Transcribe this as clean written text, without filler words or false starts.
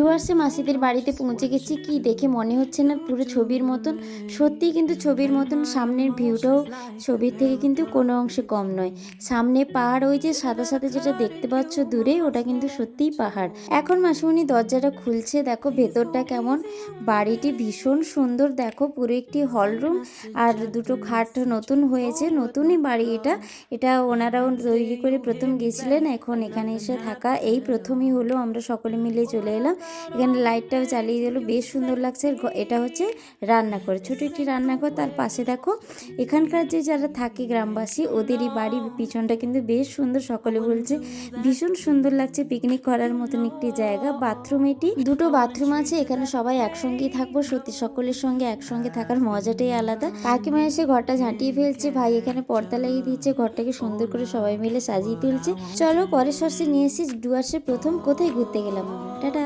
ডুয়ার্সে মাসিদের বাড়িতে পৌঁছে গেছি। কি দেখে মনে হচ্ছে না পুরো ছবির মতন? সত্যিই কিন্তু ছবির মতন। সামনের ভিউটাও ছবির থেকে কিন্তু কোনো অংশে কম নয়। সামনে পাহাড়, ওই যে সাদা সাদা যেটা দেখতে পাচ্ছ দূরে, ওটা কিন্তু সত্যিই পাহাড়। এখন মাসিমণি দরজাটা খুলছে, দেখো ভেতরটা কেমন। বাড়িটি ভীষণ সুন্দর, দেখো পুরো একটি হল রুম আর দুটো খাট নতুন হয়েছে। নতুনই বাড়ি এটা। এটা ওনারাও তৈরি করে প্রথম গেছিলেন, এখন এখানে এসে থাকা এই প্রথমই হলো। আমরা সকলে মিলে চলে এলাম। এখানে লাইটটাও চালিয়ে দিল, বেশ সুন্দর লাগছে। এটা হচ্ছে রান্নাঘর, ছোট একটি রান্নাঘর। তার পাশে দেখো এখানকার যে যারা থাকে গ্রামবাসী, ওদেরই বাড়ি। পিছনটা কিন্তু বেশ সুন্দর, সকলে বলছে ভীষণ সুন্দর লাগছে। পিকনিক করার মতন একটি জায়গা। বাথরুম, এটি দুটো বাথরুম আছে। এখানে সবাই একসঙ্গেই থাকবো। সত্যি সকলের সঙ্গে একসঙ্গে থাকার মজাটাই আলাদা। কাকিমা এসে ঘরটা ঝাঁটিয়ে ফেলছে, ভাই এখানে পর্দা লাগিয়ে দিচ্ছে, ঘরটাকে সুন্দর করে সবাই মিলে সাজিয়ে তুলছে। চলো পরের শর্টসে নিয়ে এসেছি ডুয়ার্সে প্রথম কোথায় ঘুরতে গেলাম আমরা। টাটা।